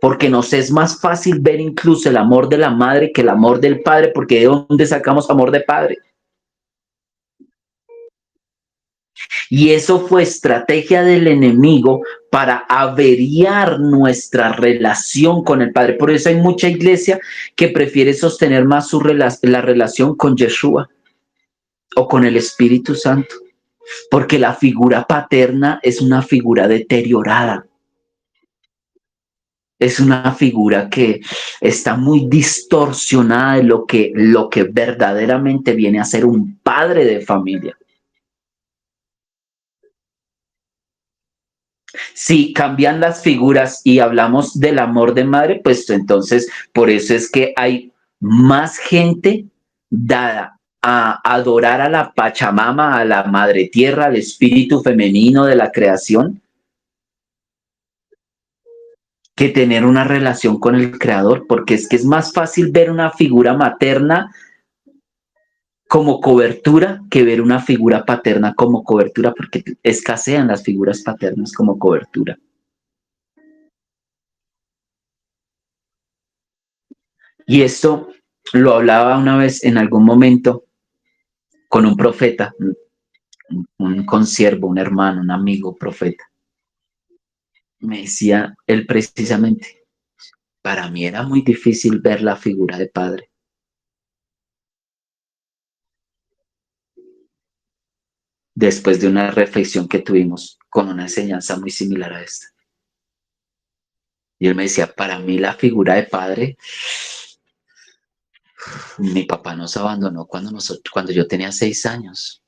Porque nos es más fácil ver incluso el amor de la madre que el amor del padre, porque ¿de dónde sacamos amor de padre? Y eso fue estrategia del enemigo para averiar nuestra relación con el Padre. Por eso hay mucha iglesia que prefiere sostener más la relación con Yeshua o con el Espíritu Santo, porque la figura paterna es una figura deteriorada. Es una figura que está muy distorsionada de lo que verdaderamente viene a ser un padre de familia. Si cambian las figuras y hablamos del amor de madre, pues entonces por eso es que hay más gente dada a adorar a la Pachamama, a la Madre Tierra, al espíritu femenino de la creación, que tener una relación con el Creador, porque es que es más fácil ver una figura materna como cobertura que ver una figura paterna como cobertura, porque escasean las figuras paternas como cobertura. Y esto lo hablaba una vez en algún momento con un profeta, un consiervo, un hermano, un amigo profeta. Me decía él precisamente, para mí era muy difícil ver la figura de padre. Después de una reflexión que tuvimos con una enseñanza muy similar a esta. Y él me decía, para mí la figura de padre, mi papá nos abandonó cuando yo tenía 6 años.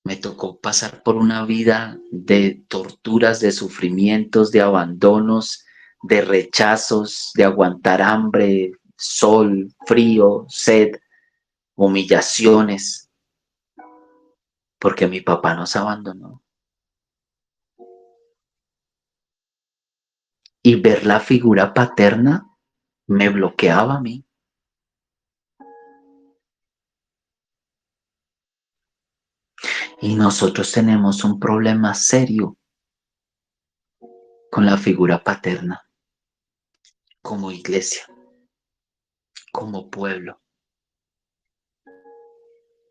Me tocó pasar por una vida de torturas, de sufrimientos, de abandonos, de rechazos, de aguantar hambre, sol, frío, sed, humillaciones. porque mi papá nos abandonó. Y ver la figura paterna me bloqueaba a mí. Y nosotros tenemos un problema serio con la figura paterna, como iglesia, como pueblo,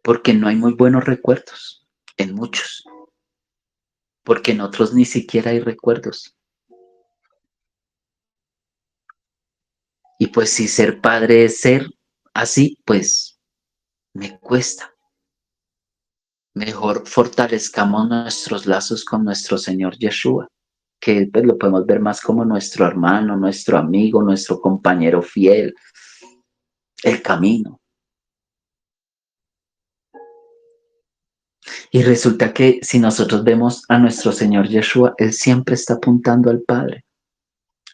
porque no hay muy buenos recuerdos en muchos, porque en otros ni siquiera hay recuerdos. Y pues si ser padre es ser así, pues me cuesta. Mejor fortalezcamos nuestros lazos con nuestro Señor Yeshua, que pues, lo podemos ver más como nuestro hermano, nuestro amigo, nuestro compañero fiel, el camino. Y resulta que si nosotros vemos a nuestro Señor Yeshua, Él siempre está apuntando al Padre,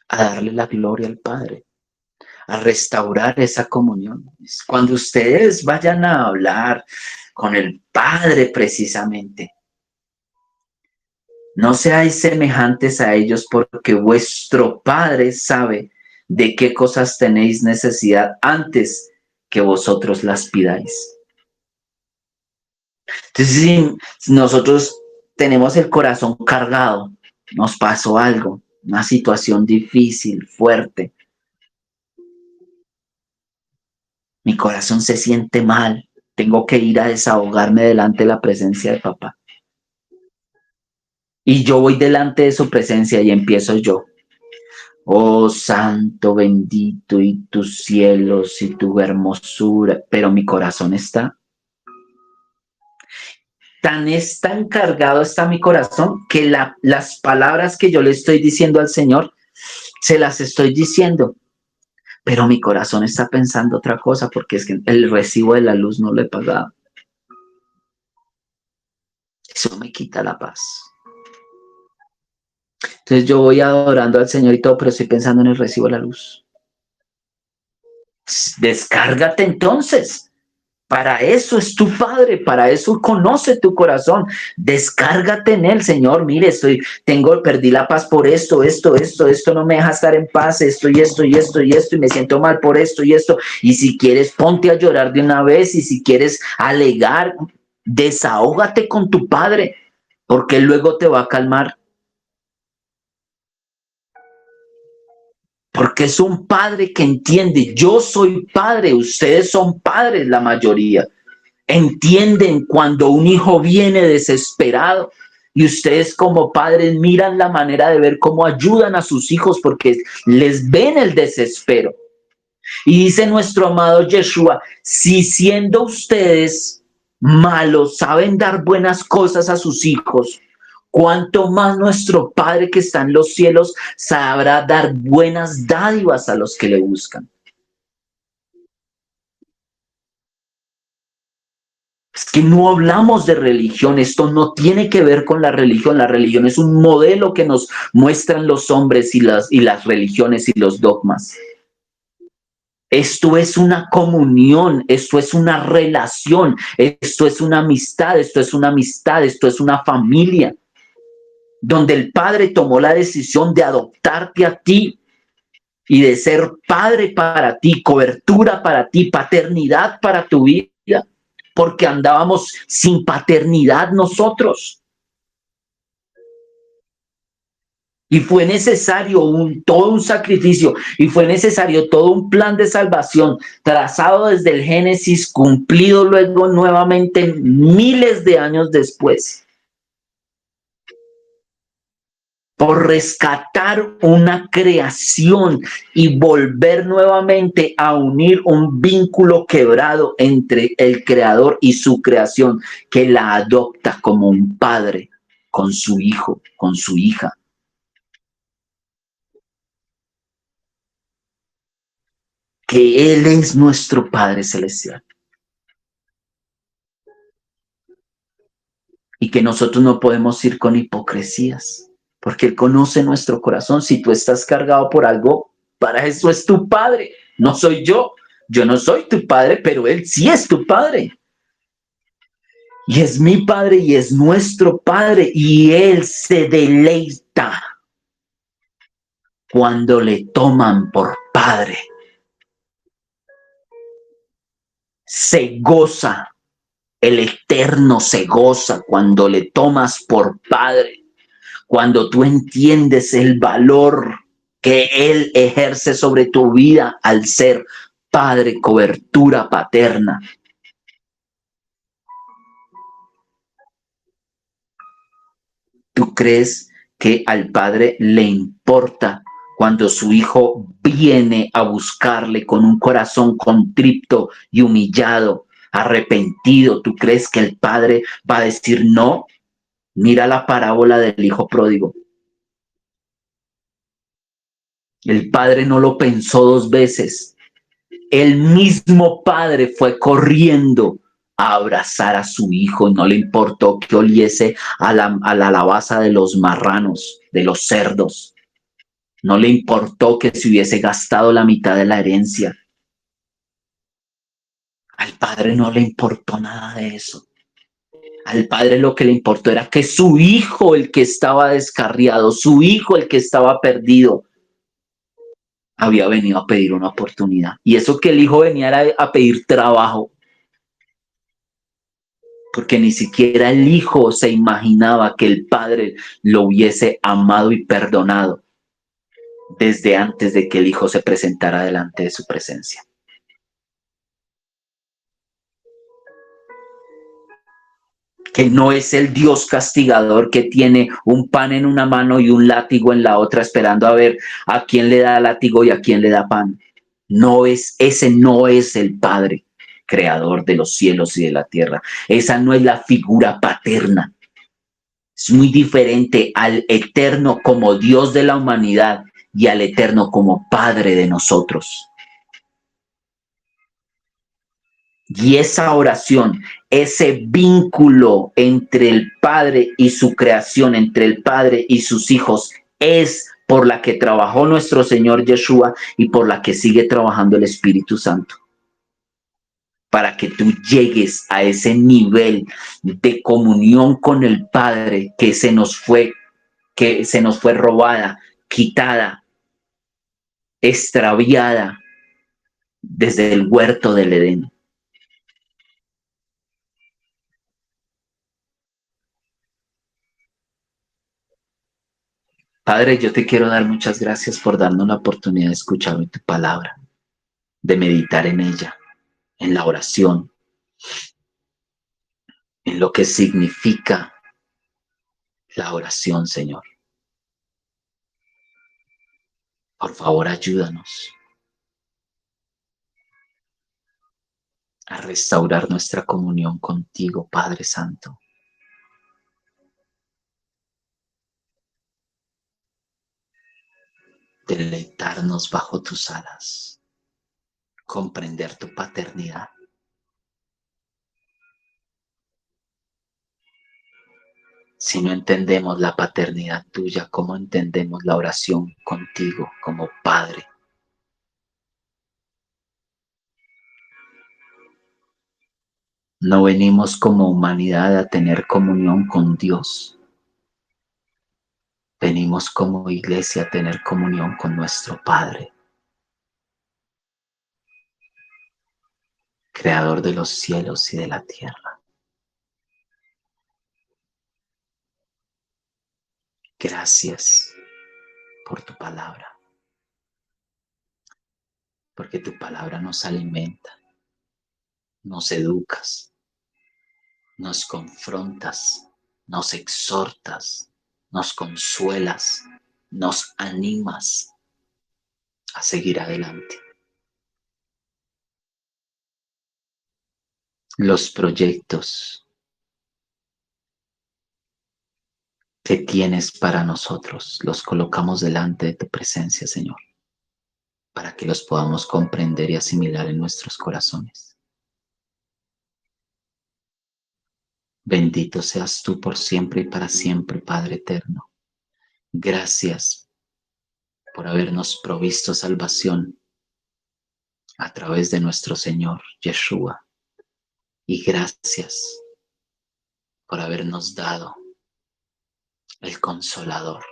a darle la gloria al Padre, a restaurar esa comunión. Cuando ustedes vayan a hablar con el Padre precisamente, no seáis semejantes a ellos porque vuestro Padre sabe de qué cosas tenéis necesidad antes que vosotros las pidáis. Entonces, si nosotros tenemos el corazón cargado, nos pasó algo, una situación difícil, fuerte, mi corazón se siente mal, tengo que ir a desahogarme delante de la presencia de papá. Y yo voy delante de su presencia y empiezo yo. Oh santo, bendito y tus cielos y tu hermosura, pero mi corazón está encargado está mi corazón que las palabras que yo le estoy diciendo al Señor, se las estoy diciendo, pero mi corazón está pensando otra cosa porque es que el recibo de la luz no lo he pagado. Eso me quita la paz. Entonces yo voy adorando al Señor y todo, pero estoy pensando en el recibo de la luz. Descárgate entonces. Para eso es tu Padre, para eso conoce tu corazón. Descárgate en él, Señor. Mire, perdí la paz por esto no me deja estar en paz, esto y esto y esto y esto, y me siento mal por esto y esto. Y si quieres, ponte a llorar de una vez, y si quieres alegar, desahógate con tu Padre, porque él luego te va a calmar. Porque es un padre que entiende, yo soy padre, ustedes son padres la mayoría. Entienden cuando un hijo viene desesperado y ustedes como padres miran la manera de ver cómo ayudan a sus hijos porque les ven el desespero. Y dice nuestro amado Yeshua, si siendo ustedes malos saben dar buenas cosas a sus hijos, cuánto más nuestro Padre que está en los cielos sabrá dar buenas dádivas a los que le buscan. Es que no hablamos de religión, esto no tiene que ver con la religión es un modelo que nos muestran los hombres y las religiones y los dogmas. Esto es una comunión, esto es una relación, esto es una amistad, esto es una familia, donde el Padre tomó la decisión de adoptarte a ti y de ser padre para ti, cobertura para ti, paternidad para tu vida, porque andábamos sin paternidad nosotros. Y fue necesario todo un sacrificio, y fue necesario todo un plan de salvación trazado desde el Génesis, cumplido luego nuevamente miles de años después, por rescatar una creación y volver nuevamente a unir un vínculo quebrado entre el creador y su creación, que la adopta como un padre con su hijo, con su hija. Que Él es nuestro Padre Celestial. Y que nosotros no podemos ir con hipocresías, porque Él conoce nuestro corazón. Si tú estás cargado por algo, para eso es tu Padre, no soy yo. Yo no soy tu Padre, pero Él sí es tu Padre. Y es mi Padre y es nuestro Padre, y Él se deleita cuando le toman por Padre. Se goza, el Eterno se goza cuando le tomas por Padre, cuando tú entiendes el valor que Él ejerce sobre tu vida al ser Padre, cobertura paterna. ¿Tú crees que al Padre le importa cuando su hijo viene a buscarle con un corazón contrito y humillado, arrepentido? ¿Tú crees que el Padre va a decir no? Mira la parábola del hijo pródigo. El Padre no lo pensó dos veces. El mismo Padre fue corriendo a abrazar a su hijo. No le importó que oliese a la alabaza de los marranos, de los cerdos. No le importó que se hubiese gastado la mitad de la herencia. Al Padre no le importó nada de eso. Al Padre lo que le importó era que su hijo, el que estaba descarriado, su hijo, el que estaba perdido, había venido a pedir una oportunidad. Y eso que el hijo venía era a pedir trabajo, porque ni siquiera el hijo se imaginaba que el Padre lo hubiese amado y perdonado desde antes de que el hijo se presentara delante de su presencia. Que no es el Dios castigador que tiene un pan en una mano y un látigo en la otra, esperando a ver a quién le da látigo y a quién le da pan. No es, ese no es el Padre creador de los cielos y de la tierra. Esa no es la figura paterna. Es muy diferente al eterno como Dios de la humanidad y al eterno como Padre de nosotros. Y esa oración, ese vínculo entre el Padre y su creación, entre el Padre y sus hijos, es por la que trabajó nuestro Señor Yeshua y por la que sigue trabajando el Espíritu Santo. Para que tú llegues a ese nivel de comunión con el Padre que se nos fue robada, quitada, extraviada desde el huerto del Edén. Padre, yo te quiero dar muchas gracias por darnos la oportunidad de escuchar hoy tu palabra, de meditar en ella, en la oración, en lo que significa la oración, Señor. Por favor, ayúdanos a restaurar nuestra comunión contigo, Padre Santo. Deleitarnos bajo tus alas, comprender tu paternidad. Si no entendemos la paternidad tuya, ¿cómo entendemos la oración contigo como Padre? No venimos como humanidad a tener comunión con Dios. Venimos como iglesia a tener comunión con nuestro Padre, creador de los cielos y de la tierra. Gracias por tu palabra, porque tu palabra nos alimenta, nos educas, nos confrontas, nos exhortas, nos consuelas, nos animas a seguir adelante. Los proyectos que tienes para nosotros los colocamos delante de tu presencia, Señor, para que los podamos comprender y asimilar en nuestros corazones. Bendito seas tú por siempre y para siempre, Padre eterno. Gracias por habernos provisto salvación a través de nuestro Señor Yeshua. Y gracias por habernos dado el Consolador,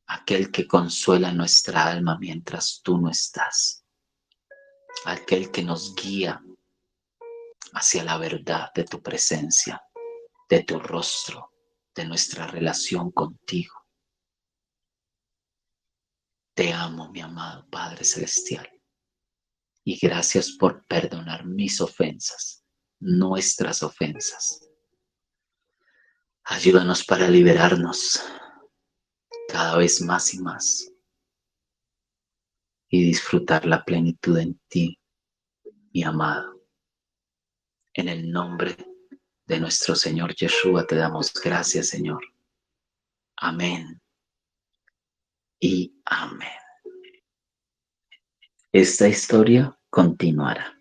aquel que consuela nuestra alma mientras tú no estás, aquel que nos guía hacia la verdad de tu presencia, de tu rostro, de nuestra relación contigo. Te amo, mi amado Padre Celestial, y gracias por perdonar mis ofensas, nuestras ofensas. Ayúdanos para liberarnos cada vez más y más y disfrutar la plenitud en ti, mi amado. En el nombre de nuestro Señor Yeshua te damos gracias, Señor. Amén y amén. Esta historia continuará.